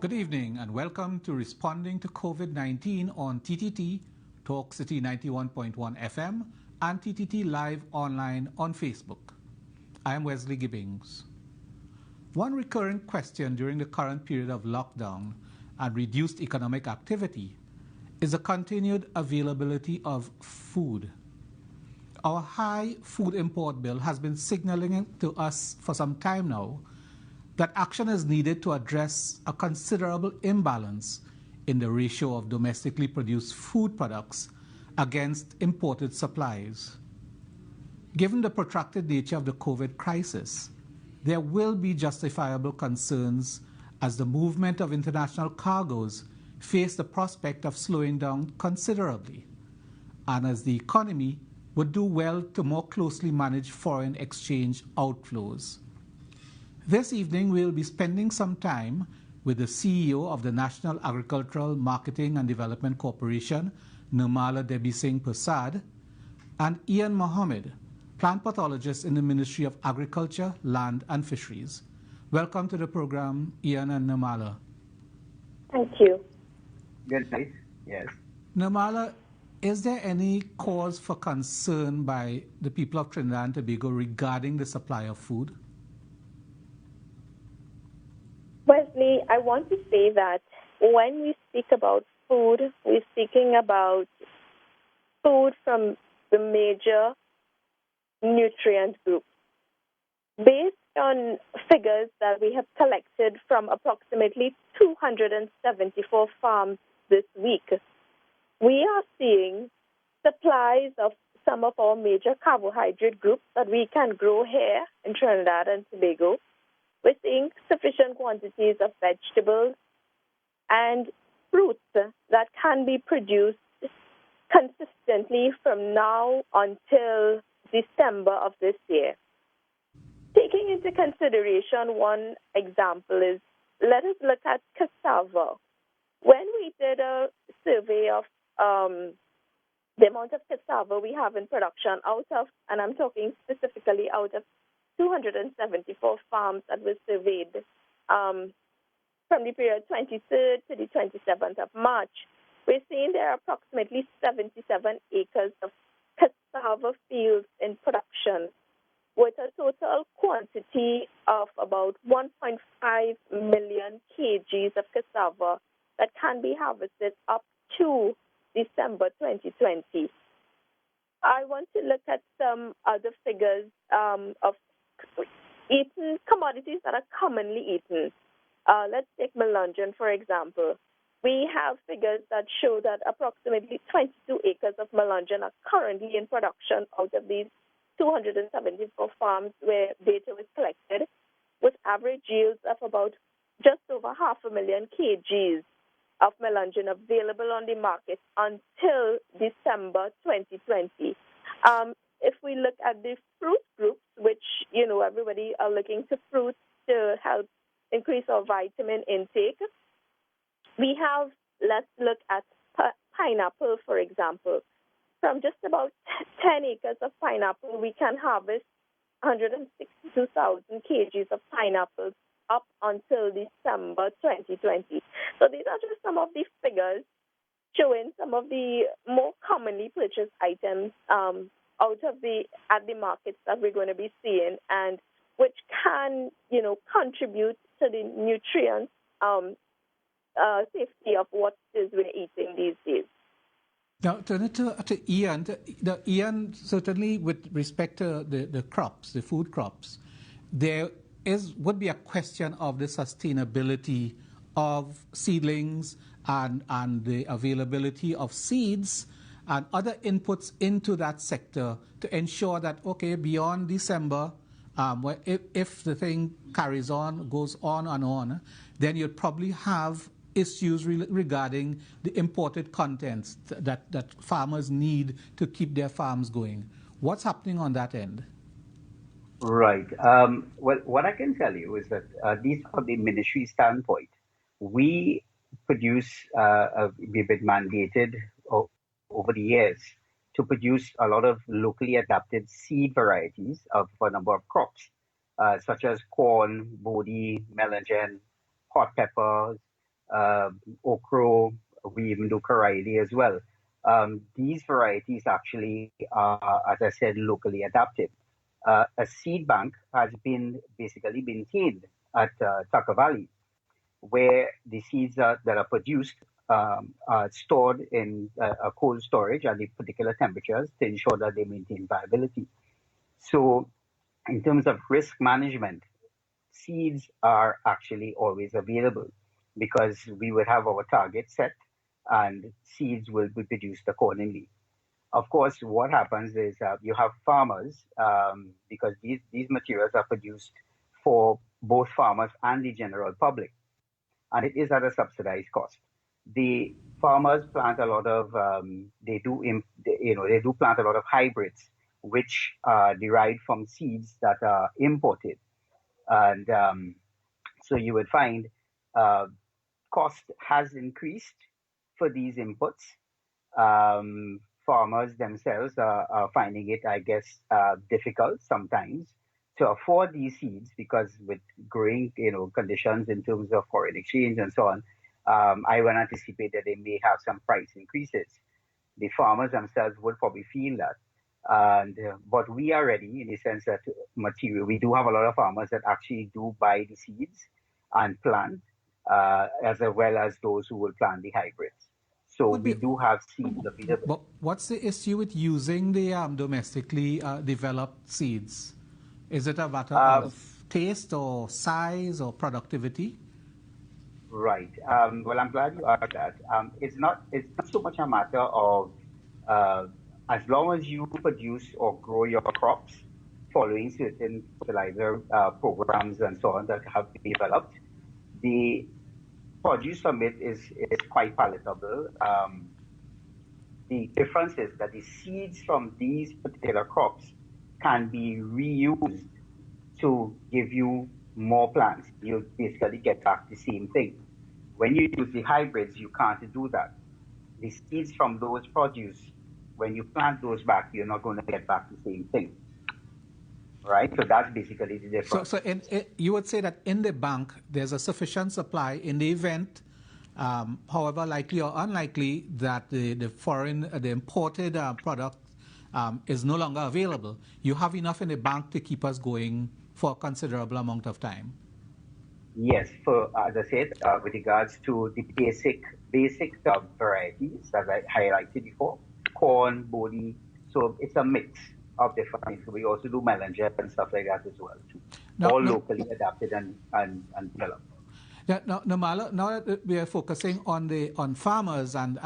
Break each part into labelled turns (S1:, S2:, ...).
S1: Good evening and welcome to Responding to COVID-19 on TTT, Talk City 91.1 FM, and TTT Live online on Facebook. I am Wesley Gibbings. One recurring question during the current period of lockdown and reduced economic activity is the continued availability of food. Our high food import bill has been signaling to us for some time now that action is needed to address a considerable imbalance in the ratio of domestically produced food products against imported supplies. Given the protracted nature of the COVID crisis, there will be justifiable concerns as the movement of international cargoes face the prospect of slowing down considerably, and as the economy would do well to more closely manage foreign exchange outflows. This evening, we'll be spending some time with the CEO of the National Agricultural Marketing and Development Corporation, Nirmalla Debysingh-Persad, and Ian Mohammed, plant pathologist in the Ministry of Agriculture, Land and Fisheries. Welcome to the program, Ian and Nirmalla.
S2: Thank you.
S3: Good night. Yes.
S1: Nirmalla, is there any cause for concern by the people of Trinidad and Tobago regarding the supply of food?
S2: Wesley, I want to say that when we speak about food, we're speaking about food from the major nutrient groups. Based on figures that we have collected from approximately 274 farms this week, we are seeing supplies of some of our major carbohydrate groups that we can grow here in Trinidad and Tobago. We're seeing sufficient quantities of vegetables and fruits that can be produced consistently from now until December of this year. Taking into consideration one example is, let us look at cassava. When we did a survey of the amount of cassava we have in production out of, and I'm talking specifically out of 274 farms that were surveyed from the period 23rd to the 27th of March, we're seeing there are approximately 77 acres of cassava fields in production with a total quantity of about 1.5 million kgs of cassava that can be harvested up to December 2020. I want to look at some other figures of eaten commodities that are commonly eaten. Let's take melungeon, for example. We have figures that show that approximately 22 acres of melungeon are currently in production out of these 274 farms where data was collected, with average yields of about just over 500,000 kgs of melungeon available on the market until December 2020. If we look at the fruit groups, which, everybody are looking to fruits to help increase our vitamin intake, we have, let's look at pineapple, for example. From just about 10 acres of pineapple, we can harvest 162,000 kgs of pineapples up until December 2020. So these are just some of the figures showing some of the more commonly purchased items at the markets that we're going to be seeing, and which can, contribute to the nutrient safety of what is we're eating these days.
S1: Now, turn it to Ian. Ian, certainly with respect to the crops, the food crops, there would be a question of the sustainability of seedlings and the availability of seeds and other inputs into that sector to ensure that, beyond December, if the thing carries on, goes on and on, then you'd probably have issues regarding the imported contents that farmers need to keep their farms going. What's happening on that end?
S3: Right. Well, what I can tell you is that at least from the ministry standpoint, we produce, we've been mandated over the years to produce a lot of locally adapted seed varieties for a number of crops, such as corn, bodi, melon, hot peppers, okra, we even do Karaili as well. These varieties actually are, as I said, locally adapted. A seed bank has been basically maintained at Tucker Valley, where the seeds that are produced are stored in a cold storage at the particular temperatures to ensure that they maintain viability. So, in terms of risk management, seeds are actually always available because we would have our target set and seeds will be produced accordingly. Of course, what happens is you have farmers because these materials are produced for both farmers and the general public, and it is at a subsidized cost. The farmers plant a lot of they do plant a lot of hybrids, which are derived from seeds that are imported, and so you would find cost has increased for these inputs. Farmers themselves are finding it, I guess, difficult sometimes to afford these seeds because with growing, conditions in terms of foreign exchange and so on, I would anticipate that they may have some price increases. The farmers themselves would probably feel that. And but we are ready in the sense that we do have a lot of farmers that actually do buy the seeds and plant, as well as those who will plant the hybrids. So we do have seeds available.
S1: But what's the issue with using the domestically developed seeds? Is it a matter of taste or size or productivity?
S3: Right. Well, I'm glad you asked that. It's not so much a matter of as long as you produce or grow your crops following certain fertilizer programs and so on that have been developed, the produce from it is quite palatable. The difference is that the seeds from these particular crops can be reused to give you more plants. You basically get back the same thing. When you use the hybrids, you can't do that. The seeds from those produce, when you plant those back, you're not going to get back the same thing. Right? So that's basically the difference.
S1: So you would say that in the bank, there's a sufficient supply in the event, however likely or unlikely, that the imported product is no longer available. You have enough in the bank to keep us going for a considerable amount of time.
S3: Yes, as I said, with regards to the basic varieties as I highlighted before, corn, bodi, so it's a mix of different things. We also do melanja and stuff like that as well too. All locally adapted and developed.
S1: Yeah, now that we are focusing on farmers and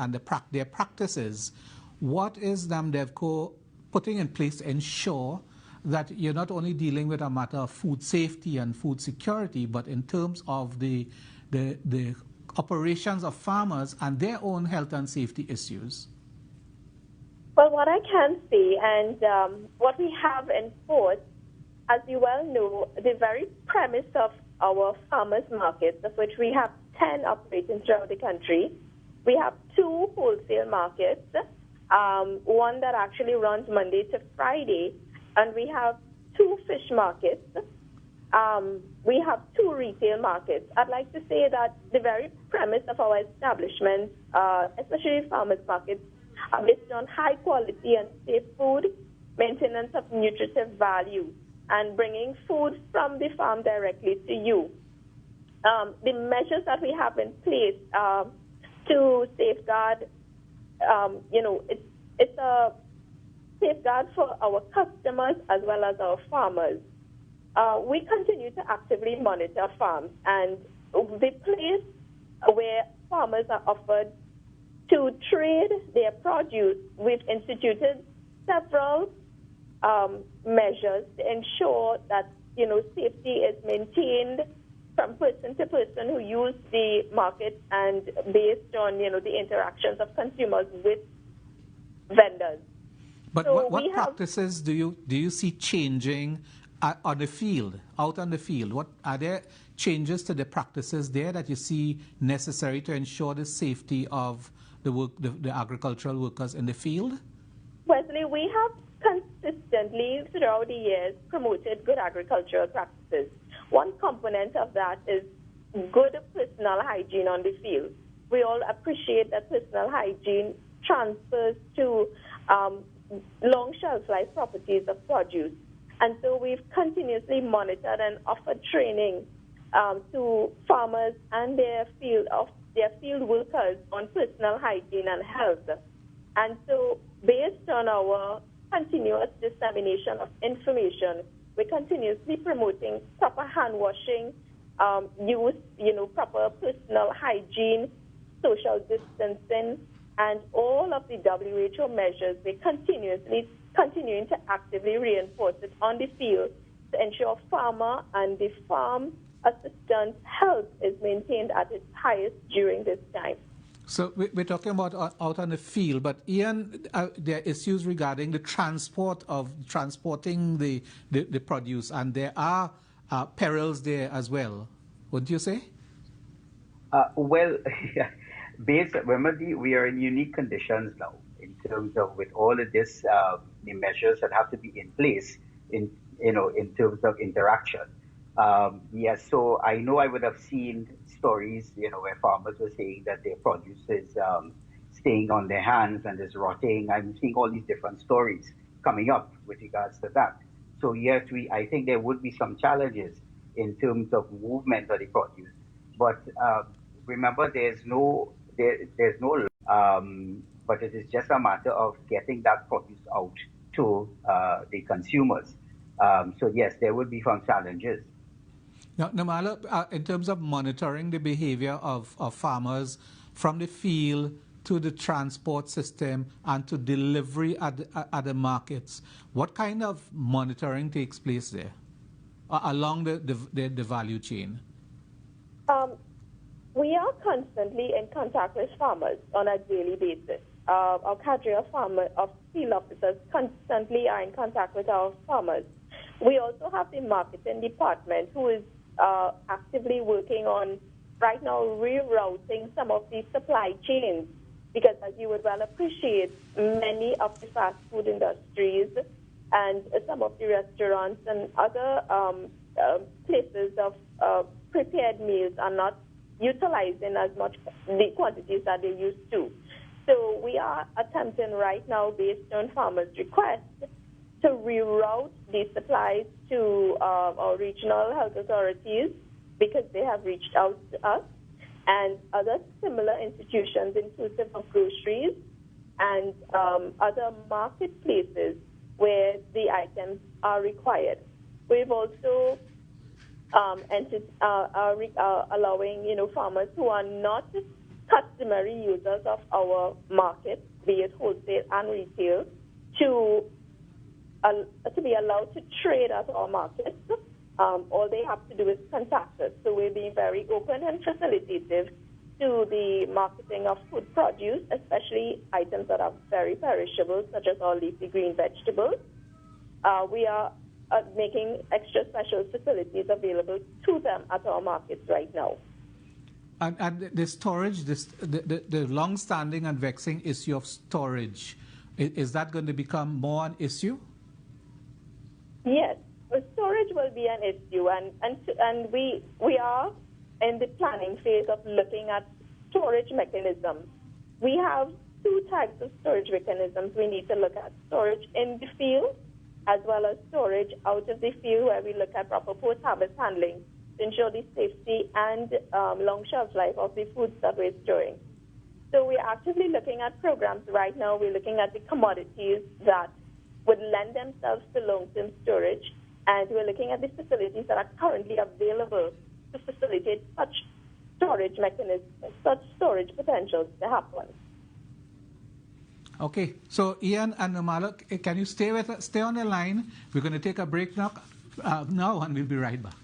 S1: their practices, what is Namdevco putting in place to ensure that you're not only dealing with a matter of food safety and food security, but in terms of the operations of farmers and their own health and safety issues?
S2: Well, what I can say, and what we have enforced, as you well know, the very premise of our farmers markets, of which we have 10 operating throughout the country, we have 2 wholesale markets, one that actually runs Monday to Friday, and we have 2 fish markets. We have 2 retail markets. I'd like to say that the very premise of our establishment, especially farmers markets, are based on high quality and safe food, maintenance of nutritive value, and bringing food from the farm directly to you. The measures that we have in place to safeguard, it's a safeguard for our customers as well as our farmers. We continue to actively monitor farms, and the place where farmers are offered to trade their produce, we've instituted several measures to ensure that safety is maintained from person to person who use the market and based on the interactions of consumers with vendors.
S1: But
S2: so
S1: what practices do you see changing on the field, out on the field? What are there changes to the practices there that you see necessary to ensure the safety of the agricultural workers in the field?
S2: Wesley, we have consistently throughout the years promoted good agricultural practices. One component of that is good personal hygiene on the field. We all appreciate that personal hygiene transfers to long shelf life properties of produce. And so we've continuously monitored and offered training to farmers and their field workers on personal hygiene and health. And so based on our continuous dissemination of information, we're continuously promoting proper hand washing, use, proper personal hygiene, social distancing, and all of the WHO measures. We're continuing to actively reinforce it on the field to ensure farmer and the farm assistant health is maintained at its highest during this time.
S1: So we're talking about out on the field, but Ian, there are issues regarding the transporting the produce, and there are perils there as well, wouldn't you say?
S3: Remember, we are in unique conditions now in terms of with all of this, the measures that have to be in place in terms of interaction. Yes, so I know I would have seen stories, where farmers were saying that their produce is staying on their hands and is rotting. I'm seeing all these different stories coming up with regards to that. So yes, I think there would be some challenges in terms of movement of the produce. But remember, there's no, but it is just a matter of getting that produce out to the consumers. So yes, there would be some challenges.
S1: Now, Nirmalla, in terms of monitoring the behavior of farmers from the field to the transport system and to delivery at the markets, what kind of monitoring takes place there along the value chain?
S2: We are constantly in contact with farmers on a daily basis. Our cadre of field officers constantly are in contact with our farmers. We also have the marketing department who is actively working on, right now, rerouting some of the supply chains, because as you would well appreciate, many of the fast food industries and some of the restaurants and other places of prepared meals are not utilizing as much the quantities that they used to. So we are attempting right now, based on farmers' requests, to reroute these supplies to our regional health authorities, because they have reached out to us, and other similar institutions, inclusive of groceries and other marketplaces where the items are required. We've also allowing farmers who are not customary users of our market, be it wholesale and retail, to be allowed to trade at our markets. All they have to do is contact us. So we're being very open and facilitative to the marketing of food produce, especially items that are very perishable, such as our leafy green vegetables. We are making extra special facilities available to them at our markets right now.
S1: And the storage, the long-standing and vexing issue of storage, is that going to become more an issue?
S2: Yes, storage will be an issue, and we are in the planning phase of looking at storage mechanisms. We have two types of storage mechanisms we need to look at: storage in the field, as well as storage out of the field, where we look at proper post-harvest handling to ensure the safety and long shelf life of the foods that we're storing. So we're actively looking at programs right now. We're looking at the commodities that would lend themselves to long-term storage, and we're looking at the facilities that are currently available to facilitate such storage mechanisms, such storage potentials to happen.
S1: Okay, so Ian and Nirmalla, can you stay on the line? We're going to take a break now, and we'll be right back.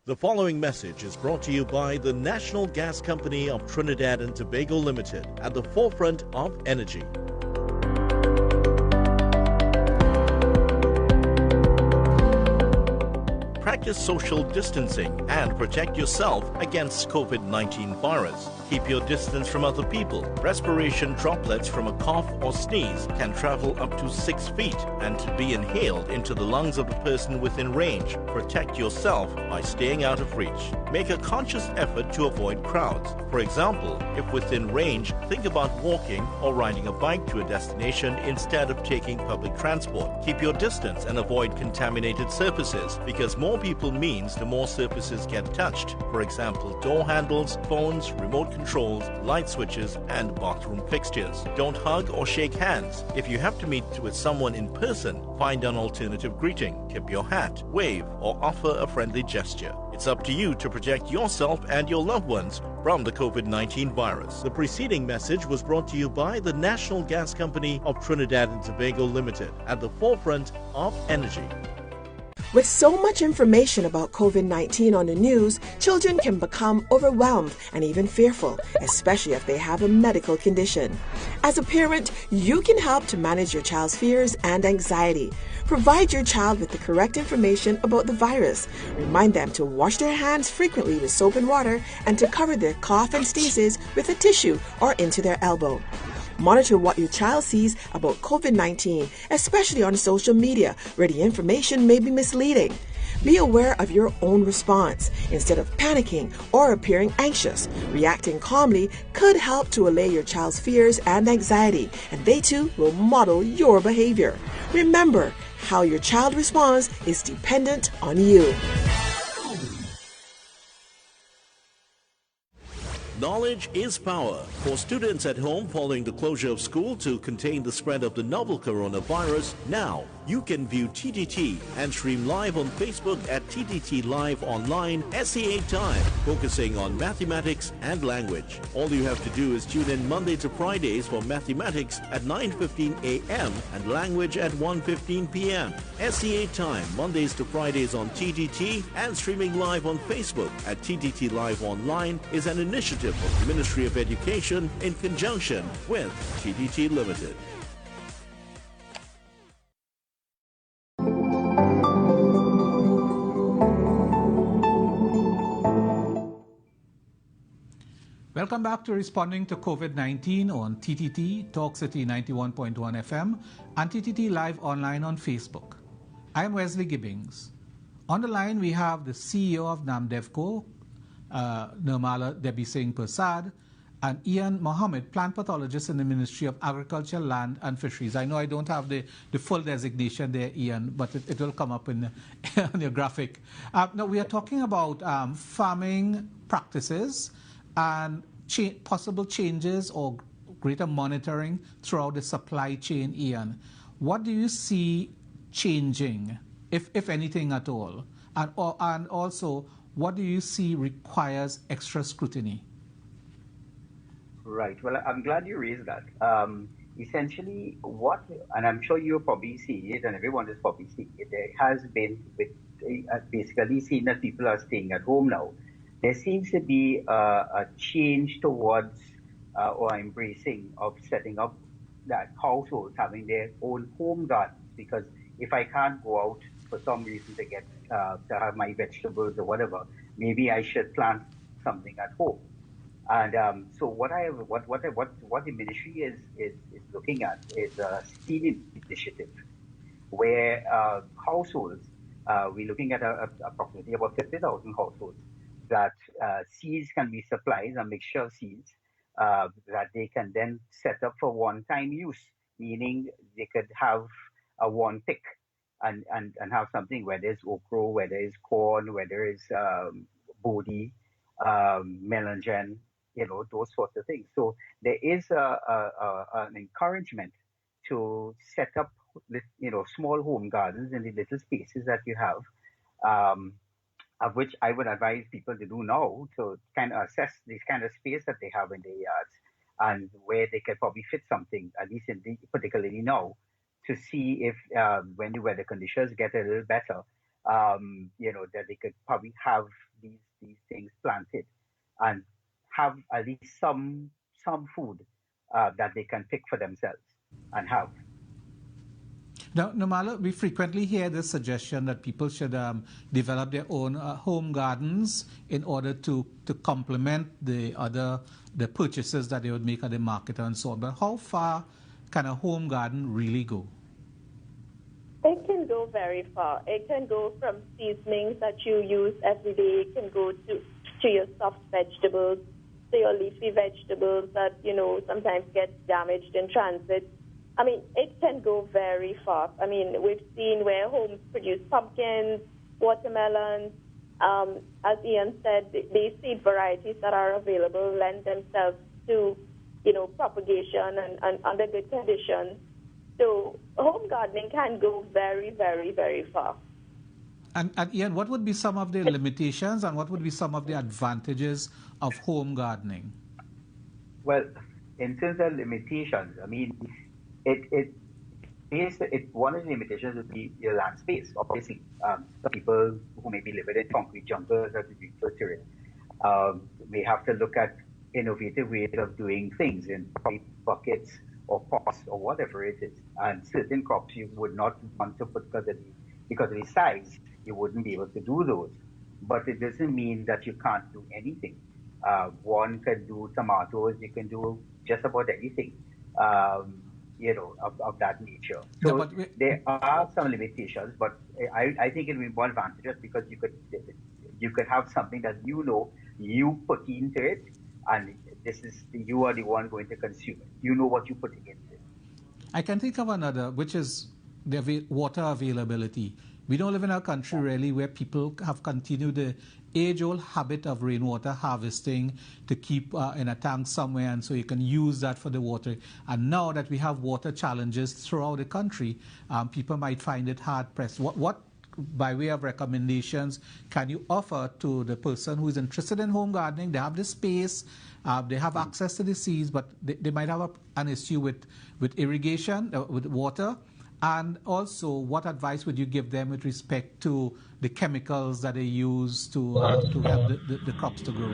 S4: The following message is brought to you by the National Gas Company of Trinidad and Tobago Limited, at the forefront of energy. practice social distancing and protect yourself against COVID-19 virus. Keep your distance from other people. Respiration droplets from a cough or sneeze can travel up to 6 feet and be inhaled into the lungs of the person within range. Protect yourself by staying out of reach. Make a conscious effort to avoid crowds. For example, if within range, think about walking or riding a bike to a destination instead of taking public transport. Keep your distance and avoid contaminated surfaces, because more people means the more surfaces get touched. For example, door handles, phones, remote controls, light switches, and bathroom fixtures. Don't hug or shake hands. If you have to meet with someone in person, find an alternative greeting. Tip your hat, wave, or offer a friendly gesture. It's up to you to protect yourself and your loved ones from the COVID-19 virus. The preceding message was brought to you by the National Gas Company of Trinidad and Tobago Limited, at the forefront of energy.
S5: With so much information about COVID-19 on the news, children can become overwhelmed and even fearful, especially if they have a medical condition. As a parent, you can help to manage your child's fears and anxiety. Provide your child with the correct information about the virus. Remind them to wash their hands frequently with soap and water and to cover their cough and sneezes with a tissue or into their elbow. Monitor what your child sees about COVID-19, especially on social media, where the information may be misleading. Be aware of your own response. Instead of panicking or appearing anxious, reacting calmly could help to allay your child's fears and anxiety, and they too will model your behavior. Remember, how your child responds is dependent on you.
S4: Knowledge is power. For students at home following the closure of school to contain the spread of the novel coronavirus, now you can view TTT and stream live on Facebook at TTT Live Online SEA Time, focusing on mathematics and language. All you have to do is tune in Monday to Fridays for mathematics at 9:15 a.m. and language at 1:15 p.m. SEA Time, Mondays to Fridays on TTT, and streaming live on Facebook at TTT Live Online is an initiative of the Ministry of Education in conjunction with TTT Limited.
S1: Welcome back to Responding to COVID-19 on TTT, Talk City 91.1 FM, and TTT Live Online on Facebook. I am Wesley Gibbings. On the line, we have the CEO of Namdevco, Nirmalla Debysingh-Persad, and Mohammed, plant pathologist in the Ministry of Agriculture, Land and Fisheries. I know I don't have the full designation there, Ian, but it will come up in your graphic. Now, we are talking about farming practices and possible changes or greater monitoring throughout the supply chain, Ian. What do you see changing, if anything at all? And also, what do you see requires extra scrutiny?
S3: Right. Well, I'm glad you raised that. Essentially, and I'm sure you're probably seeing it, and everyone is probably seeing it, there has been, basically seeing that people are staying at home now, there seems to be a change towards or embracing of setting up that households having their own home gardens. Because if I can't go out for some reason to get to have my vegetables or whatever, maybe I should plant something at home. And so what the ministry is looking at is a seed initiative where households, we're looking at approximately about 50,000 households, that seeds can be supplied, a mixture of seeds that they can then set up for one-time use, meaning they could have a one pick and have something, whether it's okra, whether it's corn, whether it's bodi, melangen, those sorts of things. So there is an encouragement to set up, small home gardens in the little spaces that you have. Of which I would advise people to do now, to kind of assess this kind of space that they have in their yards and where they could probably fit something, at least particularly now, to see if when the weather conditions get a little better, that they could probably have these things planted and have at least some food that they can pick for themselves and have.
S1: Now, Nirmalla, we frequently hear this suggestion that people should develop their own home gardens in order to complement the purchases that they would make at the market and so on. But how far can a home garden really go?
S2: It can go very far. It can go from seasonings that you use every day. It can go to your soft vegetables, to your leafy vegetables that, sometimes get damaged in transit. I mean, it can go very far. I mean, we've seen where homes produce pumpkins, watermelons. As Ian said, the seed varieties that are available lend themselves to, propagation and under good conditions. So home gardening can go very, very, very far.
S1: And Ian, what would be some of the limitations and what would be some of the advantages of home gardening?
S3: Well, in terms of limitations, I mean, one of the limitations would be your land space. Obviously, some people who may be living in concrete jungles or the terrain may have to look at innovative ways of doing things in buckets or pots or whatever it is. And certain crops you would not want to put because of the size, you wouldn't be able to do those. But it doesn't mean that you can't do anything. One can do tomatoes, you can do just about anything, of that nature. So no, there are some limitations, but I think it will be more advantageous because you could have something that you put into it, and you are the one going to consume it. You know what you're putting into it.
S1: I can think of another, which is the water availability. We don't live in a country really where people have continued the age-old habit of rainwater harvesting to keep in a tank somewhere, and so you can use that for the water. And now that we have water challenges throughout the country, people might find it hard-pressed. What, by way of recommendations, can you offer to the person who is interested in home gardening? They have the space, they have access to the seeds, but they might have an issue with irrigation, with water. And also, what advice would you give them with respect to the chemicals that they use to help the crops to grow?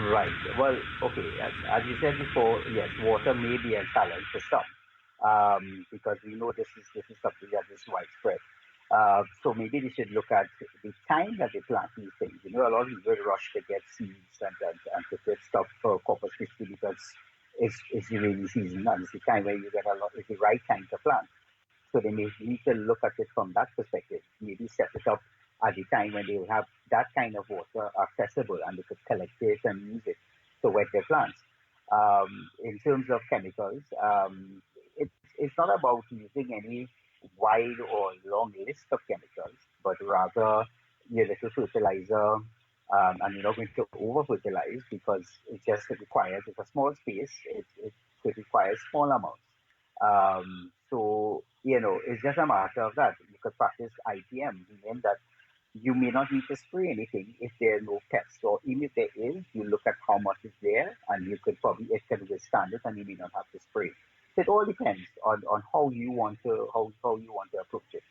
S3: Right. Well, okay. As you said before, yes, water may be a challenge for some because we know this is something that is widespread. So maybe they should look at the time that they plant these things. A lot of people rush to get seeds and to get stuff for Corpus Christi because it's the rainy season and it's the time where you get it's the right time to plant. So they may need to look at it from that perspective, maybe set it up at the time when they will have that kind of water accessible and they could collect it and use it to wet their plants. In terms of chemicals, it's not about using any wide or long list of chemicals, but rather your little fertilizer, and you're not going to over-fertilize because it just requires, it's a small space, it requires small amounts. So, it's just a matter of that. You could practice IPM, meaning that you may not need to spray anything if there are no pests, or even if there is, you look at how much is there, and it can withstand it, and you may not have to spray. So it all depends on how you want to approach it.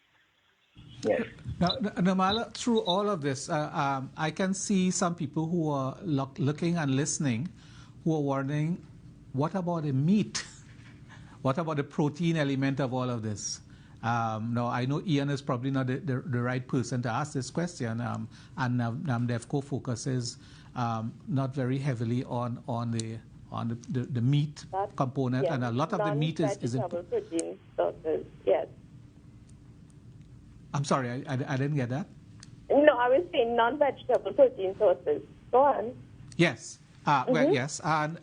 S3: Yes.
S1: Now, Nirmalla, through all of this, I can see some people who are looking and listening, who are wondering, what about the meat? What about the protein element of all of this? Now, I know Ian is probably not the right person to ask this question, and Namdevco focuses not very heavily on the meat component,
S2: yes,
S1: and a lot of the meat is
S2: protein sources. Yes.
S1: I'm sorry, I didn't get that.
S2: No, I was saying non-vegetable protein sources. Go on.
S1: Yes. Well, yes, and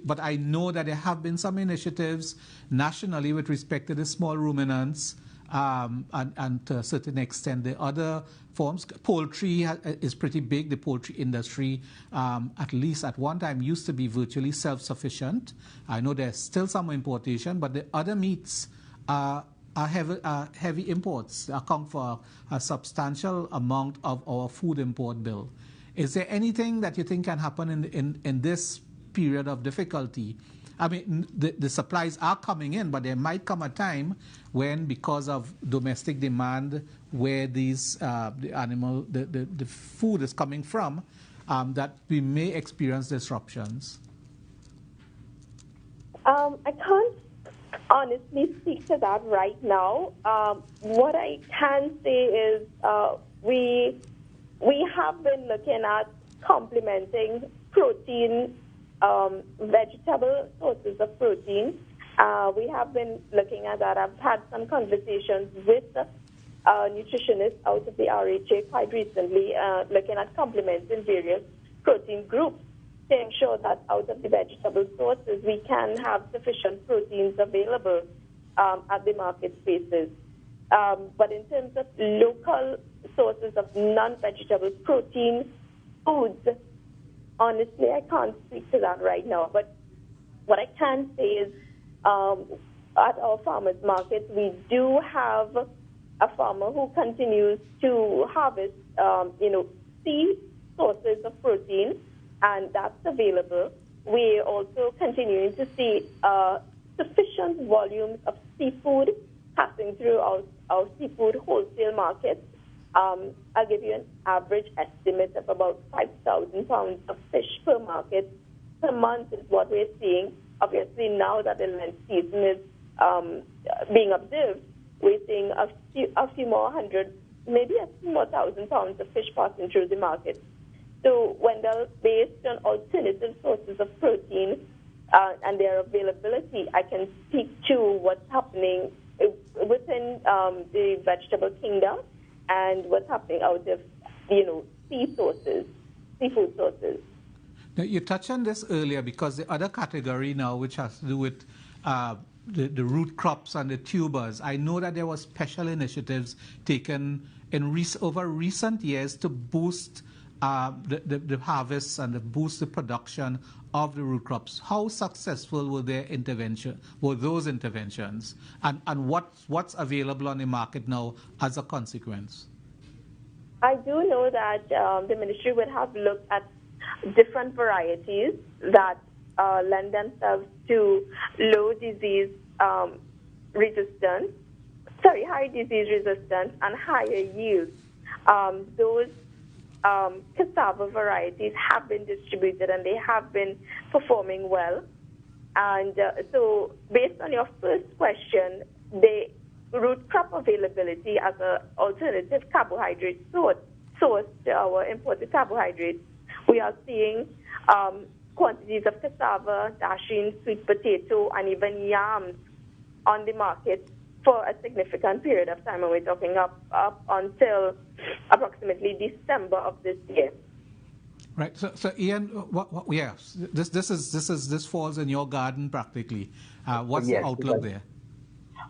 S1: but I know that there have been some initiatives nationally with respect to the small ruminants, and to a certain extent the other forms. Poultry is pretty big. The poultry industry, at least at one time, used to be virtually self-sufficient. I know there's still some importation, but the other meats are heavy imports, account for a substantial amount of our food import bill. Is there anything that you think can happen in this period of difficulty? I mean, the supplies are coming in, but there might come a time when, because of domestic demand, where these the food is coming from, that we may experience disruptions.
S2: I can't honestly speak to that right now. What I can say is we have been looking at complementing protein, vegetable sources of protein. We have been looking at that. I've had some conversations with nutritionists out of the RHA quite recently, looking at complementing various protein groups to ensure that out of the vegetable sources we can have sufficient proteins available at the market spaces. But in terms of local sources of non-vegetable protein foods, honestly, I can't speak to that right now. But what I can say is at our farmers market, we do have a farmer who continues to harvest, seed sources of protein, and that's available. We're also continuing to see sufficient volumes of seafood passing through our seafood wholesale markets. I'll give you an average estimate of about 5,000 pounds of fish per market per month is what we're seeing. Obviously, now that the Lent season is being observed, we're seeing a few more hundred, maybe a few more 1,000 pounds of fish passing through the market. So, Wendell, based on alternative sources of protein and their availability, I can speak to what's happening within the vegetable kingdom and what's happening out of, seafood sources.
S1: Now, you touched on this earlier because the other category now, which has to do with the root crops and the tubers, I know that there were special initiatives taken over recent years to boost the harvests and to boost the production of the root crops. How successful were those interventions, and what's available on the market now as a consequence?
S2: I do know that the ministry would have looked at different varieties that lend themselves to high disease resistance and higher yields. Those cassava varieties have been distributed and they have been performing well. And so based on your first question, the root crop availability as an alternative carbohydrate source to our imported carbohydrates, we are seeing quantities of cassava, dasheen, sweet potato, and even yams on the market for a significant period of time, and we're talking up until approximately December of this year.
S1: Right. So Ian, this falls in your garden practically. What's the outlook there?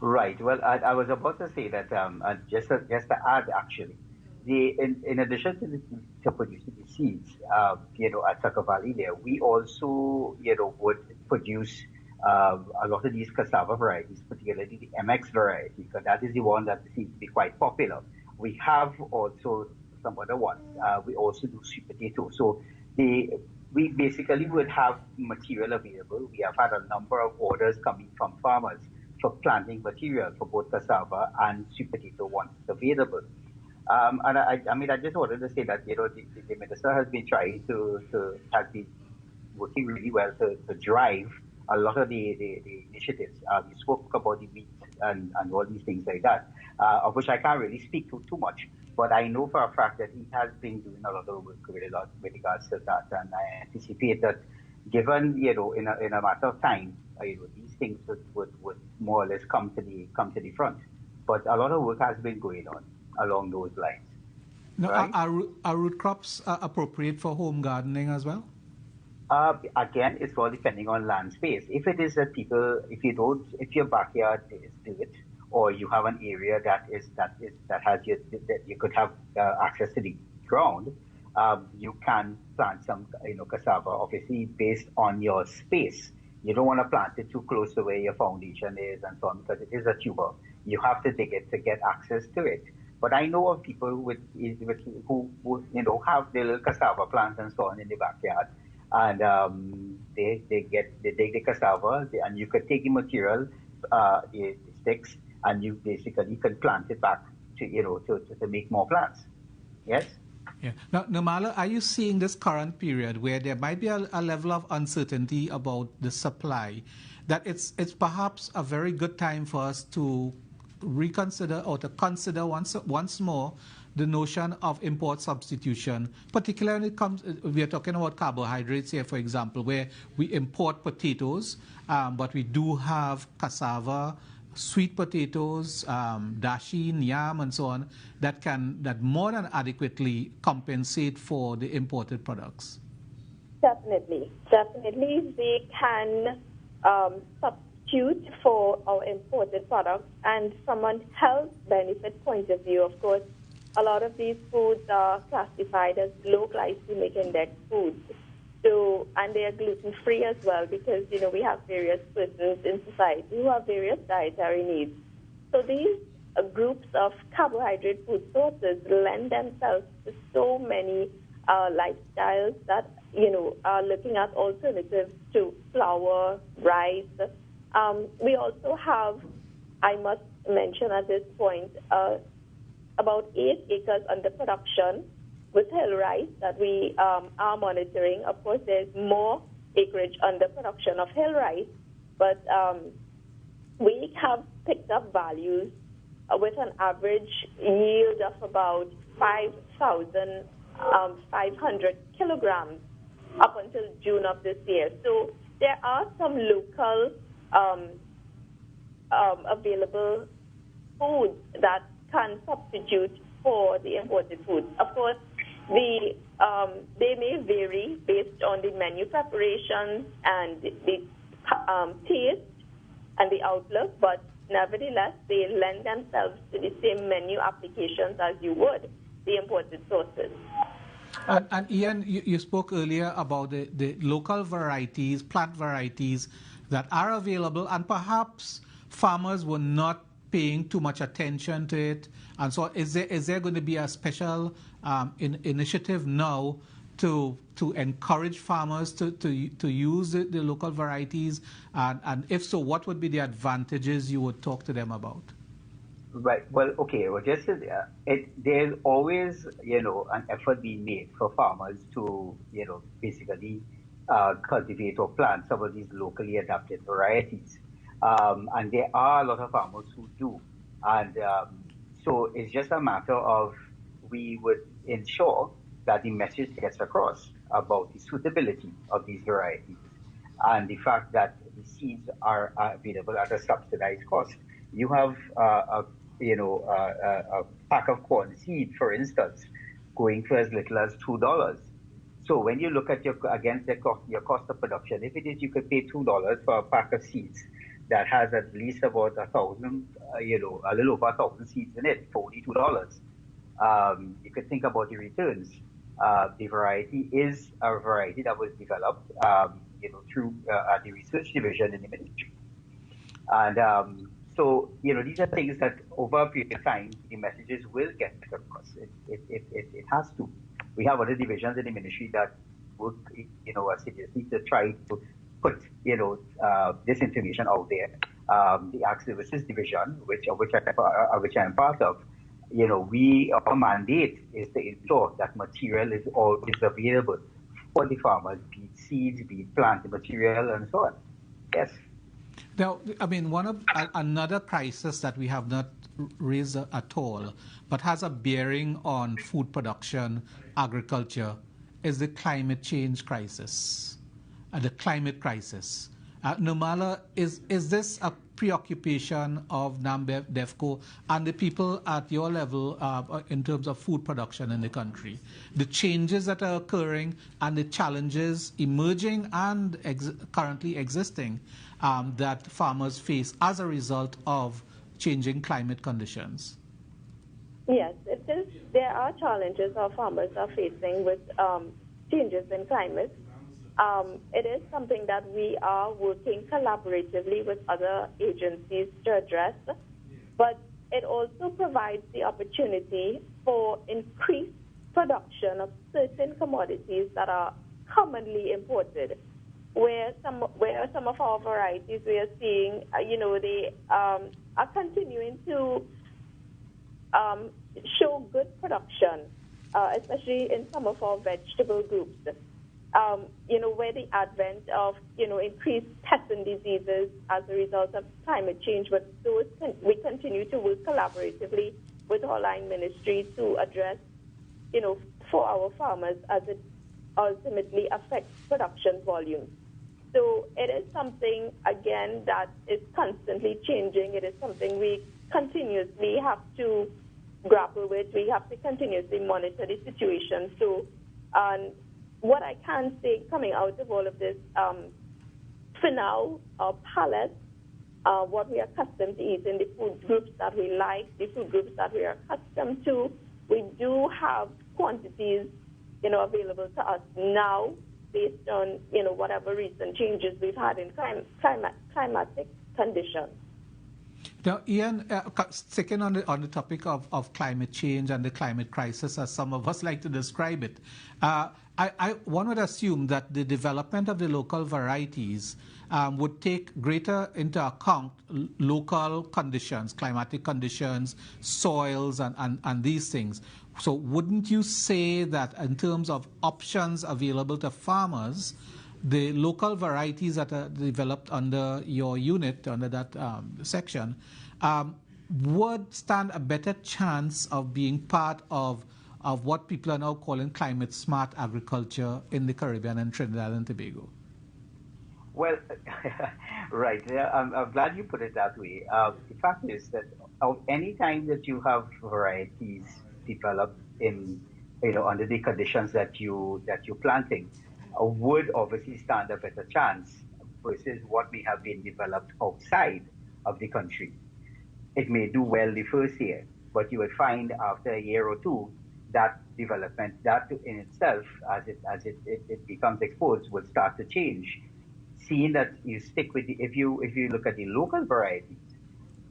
S3: Right. Well, I was about to say that just to add, actually, in addition to producing the seeds, at Tucker Valley there, we also, would produce a lot of these cassava varieties, particularly the MX variety, because that is the one that seems to be quite popular. We have also some other ones. We also do sweet potato. So we basically would have material available. We have had a number of orders coming from farmers for planting material for both cassava and sweet potato once it's available. And I just wanted to say that, the minister has been trying has been working really well to drive a lot of the initiatives. You spoke about the wheat and all these things like that, of which I can't really speak to too much. But I know for a fact that he has been doing a lot of work with regards to that. And I anticipate that given, in a matter of time, these things would more or less come to the front. But a lot of work has been going on along those lines.
S1: Now,
S3: right?
S1: are root crops appropriate for home gardening as well?
S3: Again, it's all depending on land space. If it is that if your backyard is dirt, or you have an area that you could have access to the ground, you can plant some, cassava, obviously based on your space. You don't want to plant it too close to where your foundation is and so on, because it is a tuber. You have to dig it to get access to it. But I know of people who have their little cassava plants and so on in the backyard, and they dig the cassava, and you could take the material, the sticks, and you basically can plant it back to make more plants. Yes.
S1: Yeah. Now, Nirmalla, are you seeing this current period where there might be a level of uncertainty about the supply? that it's perhaps a very good time for us to reconsider or to consider once more the notion of import substitution, particularly when it comes, we are talking about carbohydrates here, for example, where we import potatoes, but we do have cassava, sweet potatoes, dasheen, yam, and so on, that more than adequately compensate for the imported products.
S2: Definitely. They can substitute for our imported products. And from a health benefit point of view, of course, a lot of these foods are classified as low glycemic index foods. So, and they are gluten-free as well because, we have various persons in society who have various dietary needs. So these groups of carbohydrate food sources lend themselves to so many lifestyles that, are looking at alternatives to flour, rice. We also have, I must mention at this point, about 8 acres under production with hill rice that we are monitoring. Of course, there's more acreage under production of hill rice, but we have picked up values with an average yield of about 5,500 kilograms up until June of this year. So there are some local available foods that can substitute for the imported foods. Of course, they may vary based on the menu preparations and the taste and the outlook, but nevertheless, they lend themselves to the same menu applications as you would the imported sources.
S1: And Ian, you spoke earlier about the local varieties, plant varieties that are available, and perhaps farmers were not paying too much attention to it. And so is there going to be a special initiative now to encourage farmers to use the local varieties? And if so, what would be the advantages you would talk to them about?
S3: Right. Well, okay. Well, just there's always, an effort being made for farmers to, basically cultivate or plant some of these locally adapted varieties. And there are a lot of farmers who do. And so it's just a matter of we would ensure that the message gets across about the suitability of these varieties and the fact that the seeds are available at a subsidized cost. You have a pack of corn seed, for instance, going for as little as $2. So when you look at your cost of production, if it is you could pay $2 for a pack of seeds that has at least about 1,000, a little over 1,000 seeds in it for only $2. You could think about the returns. The variety is a variety that was developed, through the research division in the ministry. And so, these are things that over a period of time, the messages will get across. It has to. We have other divisions in the ministry that work, assiduously to try to put, this information out there. The Ag Services Division, which I'm part of, our mandate is to ensure that material is always available for the farmers, be it seeds, be it plant material, and so on. Yes.
S1: Now, I mean, another crisis that we have not raised at all, but has a bearing on food production, agriculture, is the climate change crisis, the climate crisis. Nirmalla, is this a preoccupation of Namdevco and the people at your level in terms of food production in the country? The changes that are occurring and the challenges emerging and currently existing that farmers face as a result of changing climate conditions?
S2: Yes, it is. There are challenges our farmers are facing with changes in climate. It is something that we are working collaboratively with other agencies to address, but it also provides the opportunity for increased production of certain commodities that are commonly imported. Where some of our varieties we are seeing, they are continuing to show good production, especially in some of our vegetable groups. where the advent of, increased pests and diseases as a result of climate change, but we continue to work collaboratively with our line ministry to address, for our farmers as it ultimately affects production volumes. So it is something, again, that is constantly changing. It is something we continuously have to grapple with. We have to continuously monitor the situation. So what I can say coming out of all of this, for now, our palates, what we are accustomed to eating, the food groups that we like, the food groups that we are accustomed to, we do have quantities, available to us now based on, whatever recent changes we've had in climatic conditions.
S1: Now, Ian, sticking on the topic of climate change and the climate crisis, as some of us like to describe it, one would assume that the development of the local varieties would take greater into account local conditions, climatic conditions, soils, and these things. So wouldn't you say that in terms of options available to farmers, the local varieties that are developed under your unit, under that section, would stand a better chance of being part of what people are now calling climate-smart agriculture in the Caribbean and Trinidad and Tobago?
S3: Well, right. I'm glad you put it that way. The fact is that any time that you have varieties developed in, under the conditions that you're planting, would obviously stand a better chance versus what may have been developed outside of the country. It may do well the first year, but you would find after a year or two that development, that in itself, as it becomes exposed, will start to change. Seeing that you stick with if you look at the local varieties,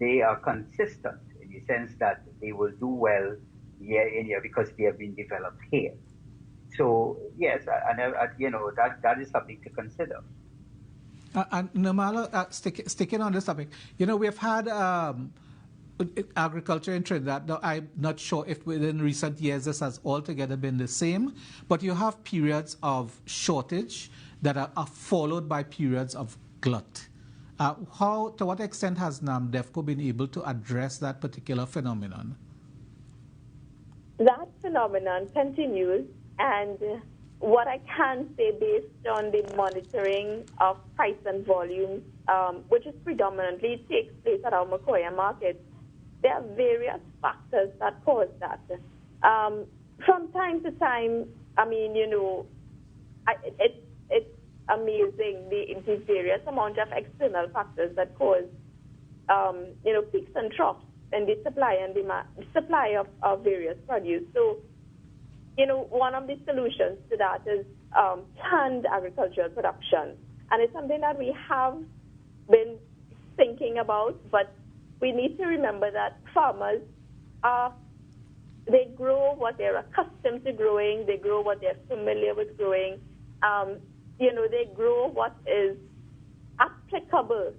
S3: they are consistent in the sense that they will do well year in year because they have been developed here. So yes, and that is something to consider.
S1: And Nirmalla, sticking on this topic, we have had agriculture in Trinidad. Now, I'm not sure if within recent years this has altogether been the same, but you have periods of shortage that are followed by periods of glut. To what extent has Namdevco been able to address that particular phenomenon?
S2: That phenomenon continues, and what I can say based on the monitoring of price and volume, which is predominantly takes place at our Macoya market, there are various factors that cause that. From time to time, it's amazing the various amount of external factors that cause, peaks and troughs in the supply and demand, supply of various produce. So, one of the solutions to that is planned agricultural production. And it's something that we have been thinking about, but we need to remember that farmers they grow what they're accustomed to growing, they grow what they're familiar with growing, they grow what is applicable,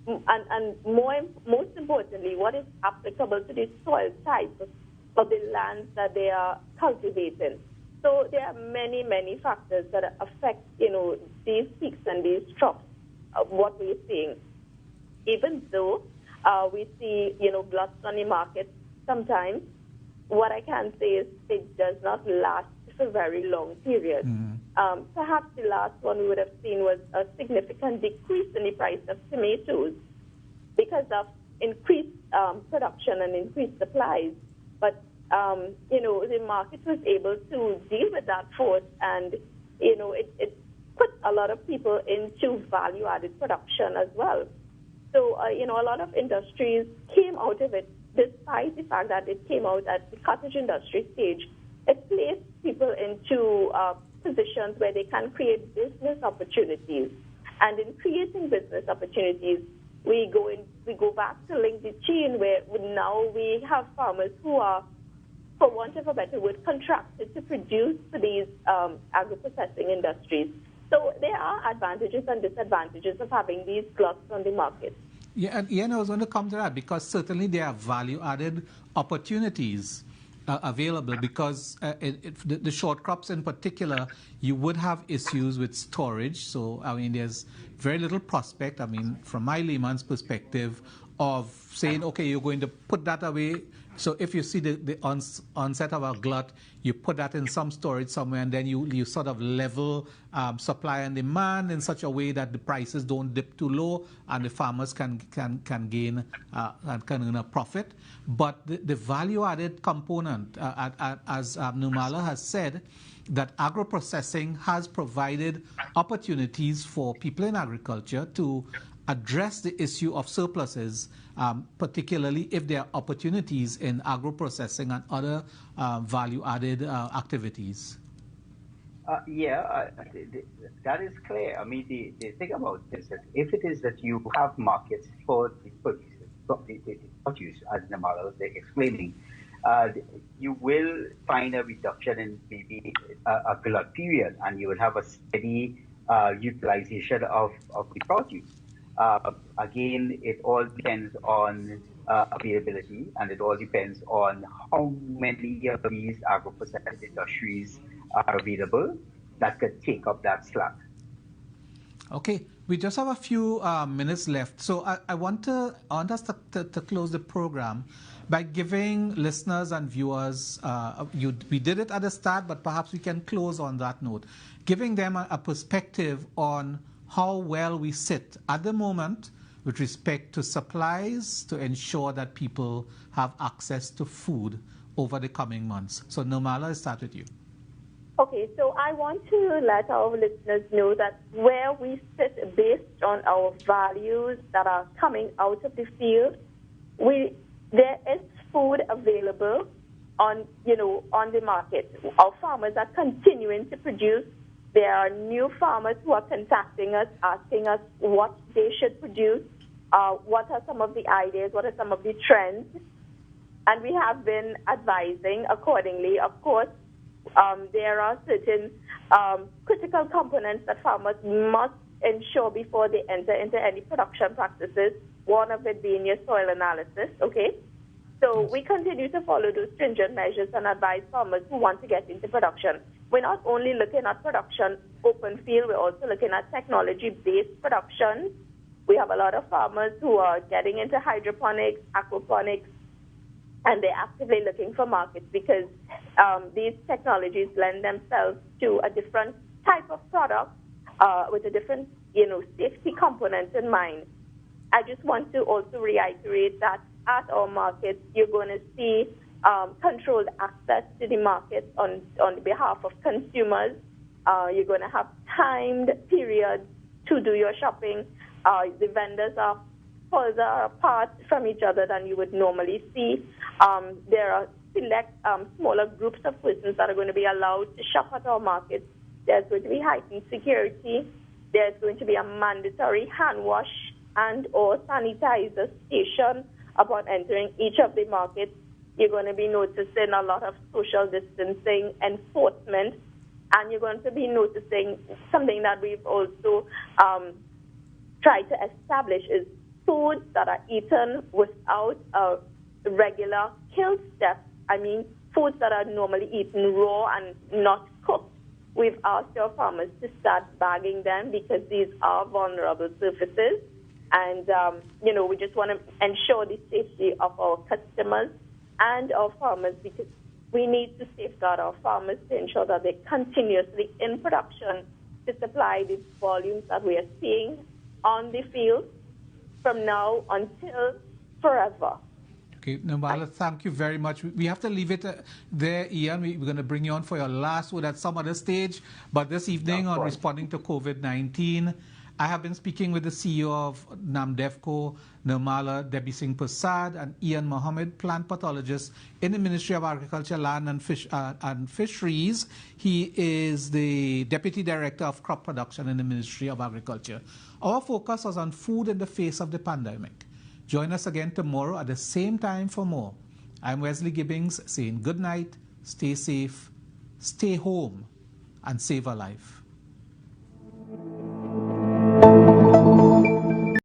S2: and most importantly, what is applicable to the soil type of the lands that they are cultivating. So there are many, many factors that affect, these peaks and these troughs of what we're seeing. Even though we see, gluts on the market sometimes, what I can say is it does not last for very long periods. Mm-hmm. Perhaps the last one we would have seen was a significant decrease in the price of tomatoes because of increased production and increased supplies. But, the market was able to deal with that force, and, it put a lot of people into value-added production as well. So, a lot of industries came out of it, despite the fact that it came out at the cottage industry stage. It placed people into positions where they can create business opportunities. And in creating business opportunities, we go back to link the chain where now we have farmers who are, for want of a better word, contracted to produce for these agro-processing industries. So there are advantages and disadvantages of having these gluts on the market.
S1: Yeah, and I was going to come to that because certainly there are value-added opportunities available, because the short crops in particular, you would have issues with storage. So, I mean, there's very little prospect, I mean, from my layman's perspective, of saying, okay, you're going to put that away. So if you see the onset of a glut, you put that in some storage somewhere, and then you sort of level supply and demand in such a way that the prices don't dip too low and the farmers can gain and can earn a profit. But the value-added component, as Nirmalla has said, that agro-processing has provided opportunities for people in agriculture to address the issue of surpluses, particularly if there are opportunities in agro-processing and other value-added activities.
S3: That is clear. I mean, the thing about this is that if it is that you have markets for the produce, as Nirmalla was explaining, you will find a reduction in maybe a glut period, and you will have a steady utilization of the produce. Again, it all depends on availability, and it all depends on how many of these agro-processing industries are available that could take up that slack.
S1: Okay, we just have a few minutes left. So I want us to close the program by giving listeners and viewers, we did it at the start, but perhaps we can close on that note, giving them a perspective on how well we sit at the moment with respect to supplies to ensure that people have access to food over the coming months. So Nirmalla, I'll start with you.
S2: Okay, so I want to let our listeners know that where we sit based on our values that are coming out of the field, there is food available on the market. Our farmers are continuing to produce. There are new farmers who are contacting us, asking us what they should produce, what are some of the ideas, what are some of the trends, and we have been advising accordingly. Of course, there are certain critical components that farmers must ensure before they enter into any production practices, one of it being your soil analysis, okay? So we continue to follow those stringent measures and advise farmers who want to get into production. We're not only looking at production open field, we're also looking at technology-based production. We have a lot of farmers who are getting into hydroponics, aquaponics, and they're actively looking for markets because these technologies lend themselves to a different type of product with a different, safety component in mind. I just want to also reiterate that at our markets, you're going to see controlled access to the market on behalf of consumers. You're going to have timed periods to do your shopping. The vendors are further apart from each other than you would normally see. There are select smaller groups of persons that are going to be allowed to shop at our markets. There's going to be heightened security. There's going to be a mandatory hand wash and or sanitizer station upon entering each of the markets. You're going to be noticing a lot of social distancing enforcement, and you're going to be noticing something that we've also tried to establish is foods that are eaten without a regular kill step. I mean, foods that are normally eaten raw and not cooked. We've asked our farmers to start bagging them because these are vulnerable surfaces. And, we just want to ensure the safety of our customers and our farmers because we need to safeguard our farmers to ensure that they're continuously in production to supply the volumes that we are seeing on the field from now until forever.
S1: Okay, Nirmalla, thank you very much. We have to leave it there, Ian. We're going to bring you on for your last word at some other stage. But this evening on responding to COVID-19, I have been speaking with the CEO of Namdevco, Nirmalla Debysingh-Persad, and Ian Mohammed, plant pathologist in the Ministry of Agriculture, Land and Fisheries. He is the Deputy Director of Crop Production in the Ministry of Agriculture. Our focus was on food in the face of the pandemic. Join us again tomorrow at the same time for more. I'm Wesley Gibbings saying good night, stay safe, stay home, and save a life.